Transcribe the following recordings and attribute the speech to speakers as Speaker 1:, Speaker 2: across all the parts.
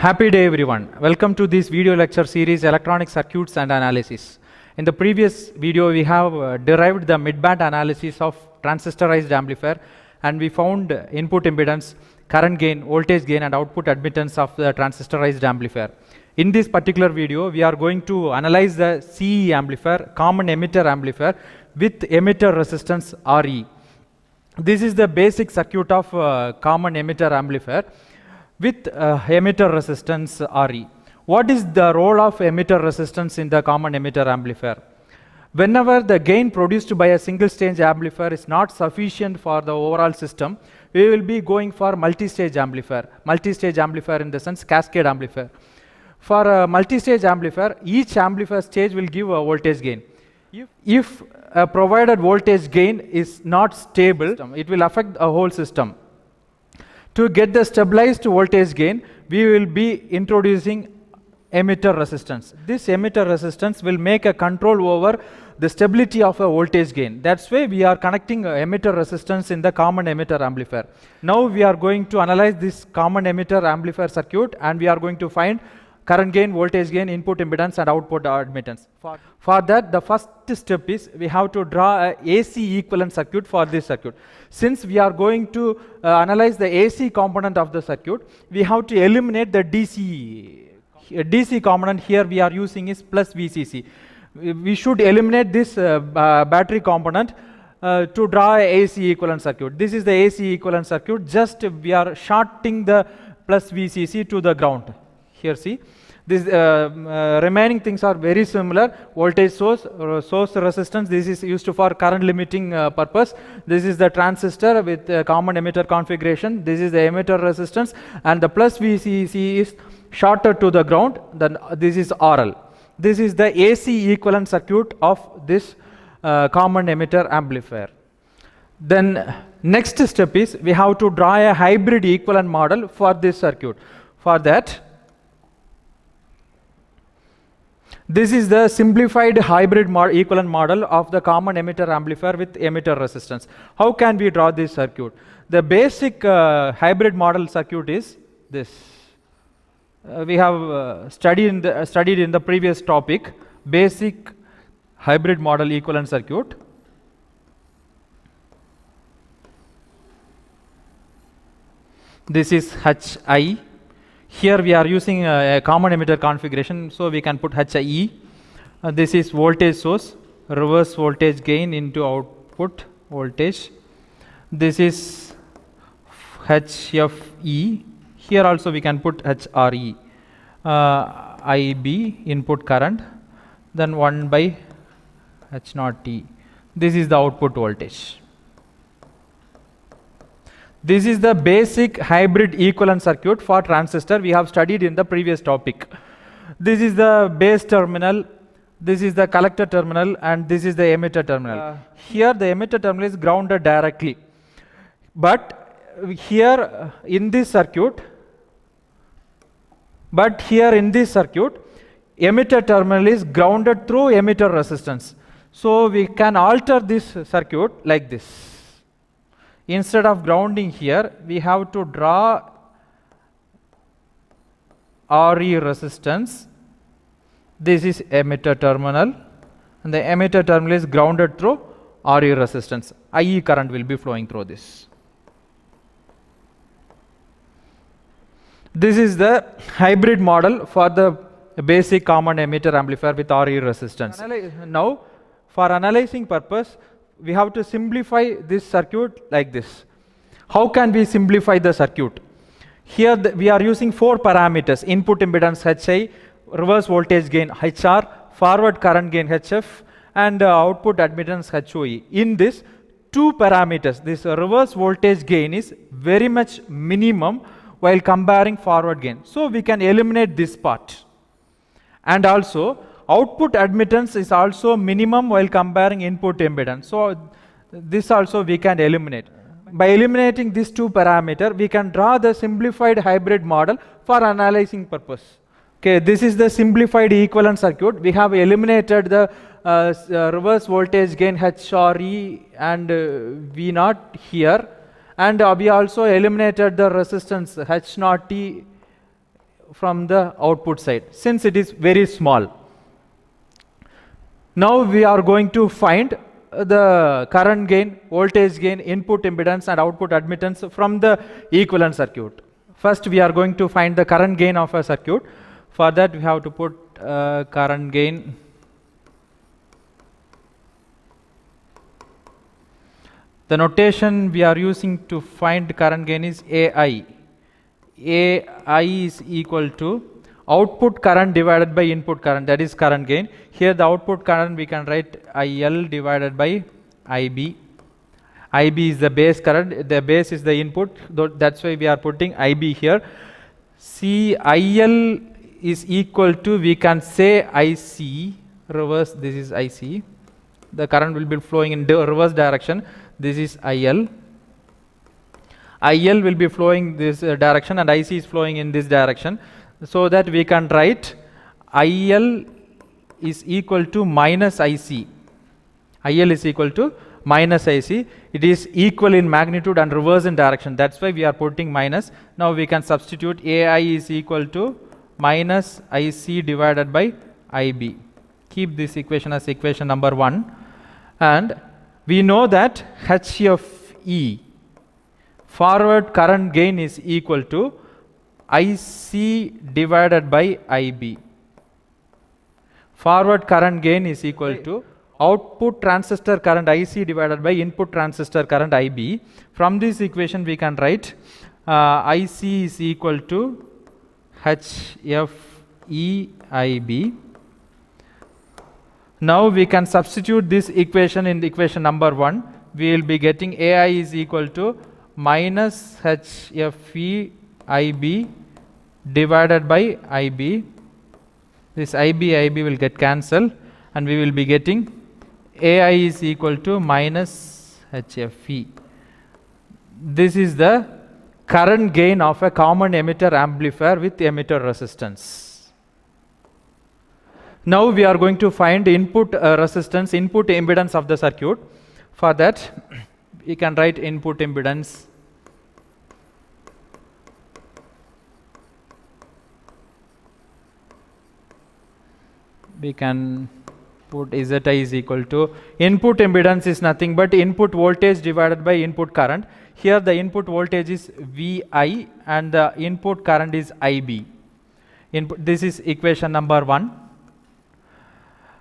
Speaker 1: Happy day everyone. Welcome to this video lecture series Electronic Circuits and Analysis. In the previous video we have derived the midband analysis of transistorized amplifier and we found input impedance, current gain, voltage gain and output admittance of the transistorized amplifier. In this particular video we are going to analyze the CE amplifier, common emitter amplifier with emitter resistance RE. This is the basic circuit of common emitter amplifier with emitter resistance RE. What is the role of emitter resistance in the common emitter amplifier? Whenever the gain produced by a single stage amplifier is not sufficient for the overall system, we will be going for multi-stage amplifier. Multi-stage amplifier in the sense cascade amplifier. For a multi-stage amplifier, each amplifier stage will give a voltage gain. If a provided voltage gain is not stable, it will affect the whole system. To get the stabilized voltage gain, we will be introducing emitter resistance. This emitter resistance will make a control over the stability of a voltage gain. That's why we are connecting emitter resistance in the common emitter amplifier. Now we are going to analyze this common emitter amplifier circuit and we are going to find current gain, voltage gain, input impedance and output admittance. For that, the first step is we have to draw a AC equivalent circuit for this circuit. Since we are going to analyze the AC component of the circuit, we have to eliminate the DC. DC component here we are using is plus VCC. We should eliminate this battery component to draw a AC equivalent circuit. This is the AC equivalent circuit. Just we are shorting the plus VCC to the ground. Here see, this remaining things are very similar. Voltage source, source resistance, this is used for current limiting purpose. This is the transistor with common emitter configuration. This is the emitter resistance and the plus VCC is shorted to the ground. Then this is RL. This is the AC equivalent circuit of this common emitter amplifier. Then next step is we have to draw a hybrid equivalent model for this circuit. For that, this is the simplified hybrid equivalent model of the common emitter amplifier with emitter resistance. How can we draw this circuit? The basic hybrid model circuit is this. We have studied in the previous topic, basic hybrid model equivalent circuit. This is HI. Here we are using a common emitter configuration, so we can put HIE. This is voltage source, reverse voltage gain into output voltage. This is HFE. Here also we can put HRE. IB, input current, then 1 by H0T. This is the output voltage. This is the basic hybrid equivalent circuit for transistor we have studied in the previous topic. This is the base terminal, this is the collector terminal and this is the emitter terminal. Here the emitter terminal is grounded directly. But here in this circuit, emitter terminal is grounded through emitter resistance. So we can alter this circuit like this. Instead of grounding here, we have to draw RE resistance. This is emitter terminal and the emitter terminal is grounded through RE resistance. IE current will be flowing through this. This is the hybrid model for the basic common emitter amplifier with RE resistance. Now, for analyzing purpose, we have to simplify this circuit like this. How can we simplify the circuit? Here we are using 4 parameters: input impedance HI, reverse voltage gain HR, forward current gain HF and output admittance HOE. In this 2 parameters, this reverse voltage gain is very much minimum while comparing forward gain. So we can eliminate this part. And also output admittance is also minimum while comparing input impedance. So this also we can eliminate. By eliminating these 2 parameters, we can draw the simplified hybrid model for analyzing purpose. Okay, this is the simplified equivalent circuit. We have eliminated the reverse voltage gain HRE and V0 here, and we also eliminated the resistance H0T from the output side, since it is very small. Now we are going to find the current gain, voltage gain, input impedance and output admittance from the equivalent circuit. First we are going to find the current gain of a circuit. For that we have to put current gain. The notation we are using to find current gain is AI. AI is equal to output current divided by input current, that is current gain. Here the output current we can write IL divided by IB. IB is the base current, the base is the input, that's why we are putting IB here. See, IL is equal to, we can say IC, reverse, this is IC. The current will be flowing in the reverse direction, this is IL. IL will be flowing this direction and IC is flowing in this direction. So that we can write IL is equal to minus IC. IL is equal to minus IC. It is equal in magnitude and reverse in direction. That's why we are putting minus. Now we can substitute AI is equal to minus IC divided by IB. Keep this equation as equation number 1. And we know that HFE, forward current gain, is equal to IC divided by IB. Forward current gain is equal to output transistor current IC divided by input transistor current IB. From this equation we can write IC is equal to HFE IB. Now we can substitute this equation in the equation number 1. We will be getting AI is equal to minus HFE IB divided by IB. This IB will get cancelled and we will be getting AI is equal to minus HFE. This is the current gain of a common emitter amplifier with emitter resistance. Now we are going to find input resistance, input impedance of the circuit. For that we can write input impedance we can put ZI is equal to, input impedance is nothing but input voltage divided by input current. Here the input voltage is VI and the input current is IB. This is equation number 1.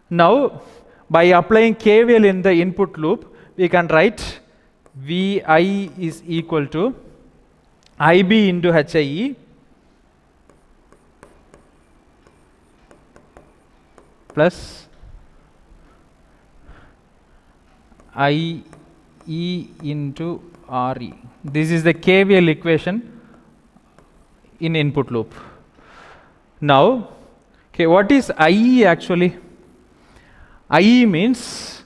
Speaker 1: Now by applying KVL in the input loop, we can write VI is equal to IB into HIE plus IE into RE. This is the KVL equation in input loop. Now, okay, what is IE actually? IE means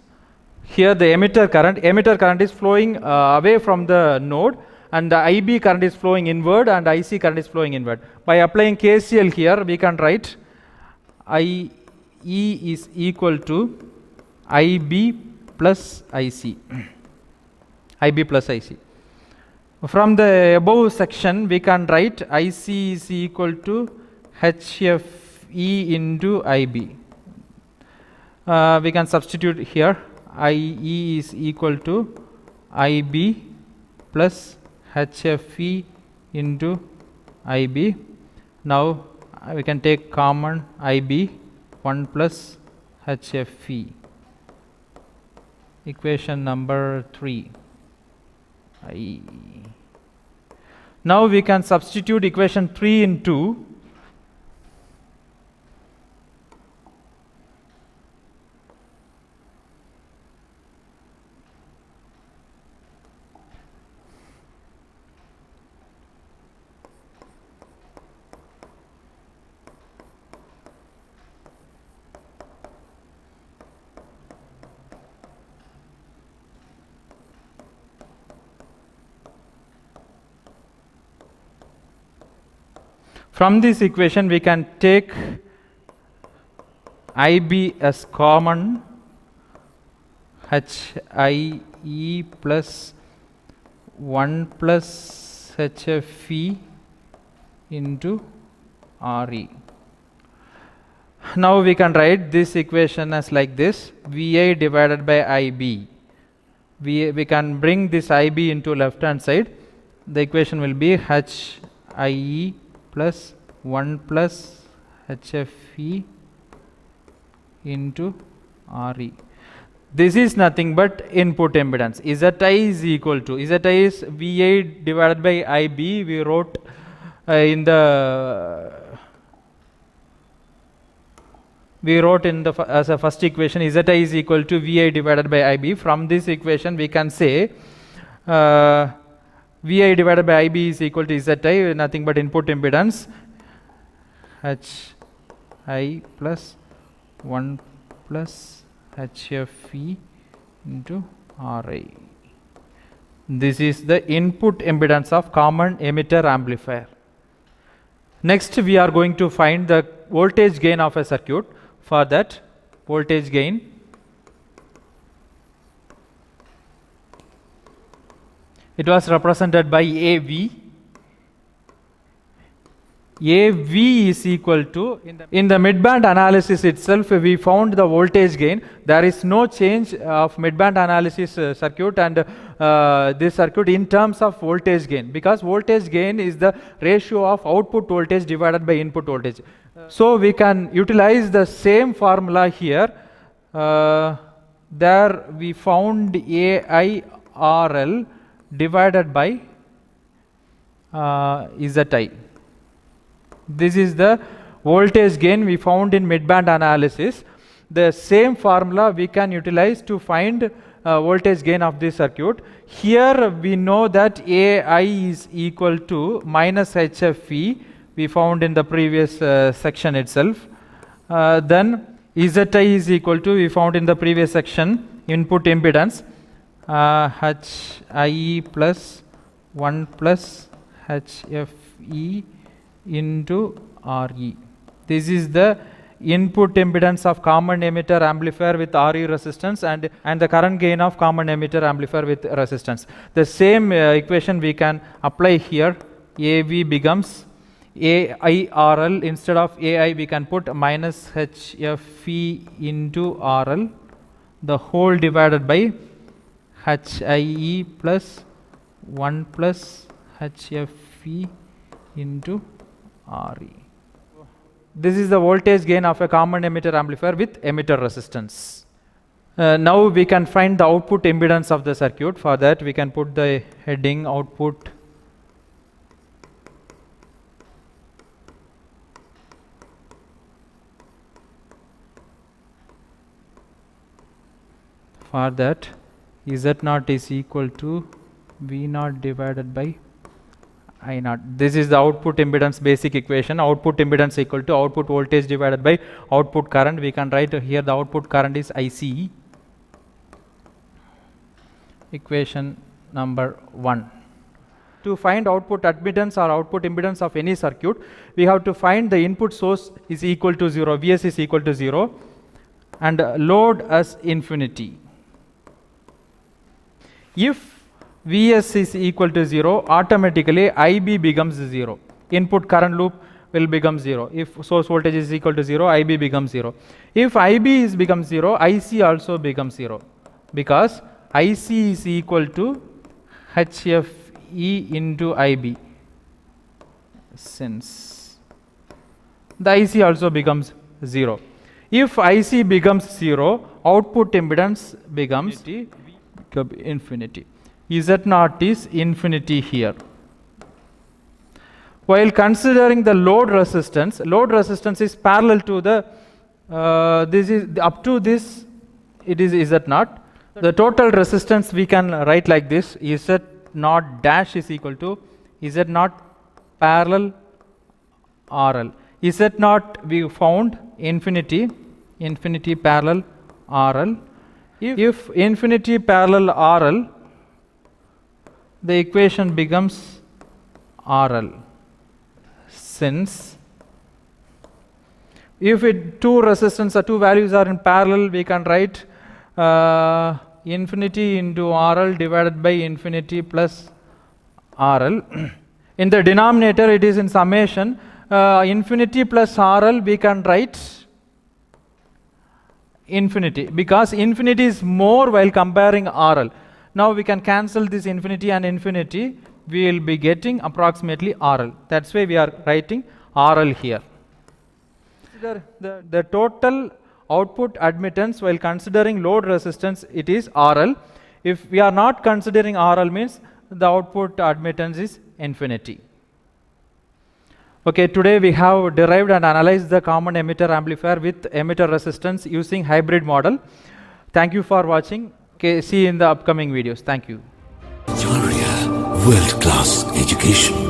Speaker 1: here the emitter current is flowing away from the node, and the IB current is flowing inward and IC current is flowing inward. By applying KCL here, we can write IE is equal to IB plus IC. IB plus IC. From the above section, we can write IC is equal to HFE into IB. We can substitute here. IE is equal to IB plus HFE into IB. Now we can take common IB, 1 plus HFE. Equation number 3. Now we can substitute equation 3 in 2. From this equation we can take IB as common, HIE plus 1 plus HFE into RE. Now we can write this equation as like this: VI divided by IB. We can bring this IB into left hand side. The equation will be HIE plus 1 plus HFE into RE. This is nothing but input impedance. ZI is equal to, ZI is VI divided by IB. We wrote as a first equation, ZI is equal to VI divided by IB. From this equation we can say VI divided by IB is equal to ZI, nothing but input impedance, HI plus 1 plus HFE into RI. This is the input impedance of common emitter amplifier. Next we are going to find the voltage gain of a circuit. For that, voltage gain it was represented by AV. AV is equal to, in the midband analysis itself we found the voltage gain. There is no change of midband analysis circuit and this circuit in terms of voltage gain, because voltage gain is the ratio of output voltage divided by input voltage. So we can utilize the same formula here. There we found AIRL divided by ZI. This is the voltage gain we found in midband analysis. The same formula we can utilize to find voltage gain of this circuit. Here we know that AI is equal to minus HFE, we found in the previous section itself. Then ZI is equal to, we found in the previous section, input impedance, HIE plus 1 plus HFE into RE. This is the input impedance of common emitter amplifier with RE resistance and the current gain of common emitter amplifier with resistance. The same equation we can apply here. AV becomes AIRL. Instead of AI we can put minus HFE into RL, the whole divided by HIE plus 1 plus HFE into RE. This is the voltage gain of a common emitter amplifier with emitter resistance. Now we can find the output impedance of the circuit. For that we can put the heading output for that Z0 is equal to V0 divided by I0. This is the output impedance basic equation. Output impedance equal to output voltage divided by output current. We can write here the output current is IC. Equation number 1. To find output admittance or output impedance of any circuit, we have to find the input source is equal to 0, Vs is equal to 0 and load as infinity. If Vs is equal to 0, automatically IB becomes 0. Input current loop will become 0. If source voltage is equal to 0, IB becomes 0. If IB is becomes 0, IC also becomes 0, because IC is equal to HFE into IB. Since the IC also becomes 0. If IC becomes 0, output impedance becomes infinity. Z0 is infinity here. While considering the load resistance is parallel to the this is up to this, it is Z0. The total resistance we can write like this: Z0 dash is equal to Z0 parallel RL. Z0 we found infinity parallel RL. If infinity parallel RL, the equation becomes RL. Since if two values are in parallel, we can write infinity into RL divided by infinity plus RL. In the denominator it is in summation, infinity plus RL, we can write infinity, because infinity is more while comparing RL. Now we can cancel this infinity and infinity, we will be getting approximately RL. That's why we are writing RL here. The total output admittance while considering load resistance, it is RL. If we are not considering RL, means the output admittance is infinity. Okay, today we have derived and analyzed the common emitter amplifier with emitter resistance using hybrid model. Thank you for watching. Okay, see you in the upcoming videos. Thank you.
Speaker 2: World-class education.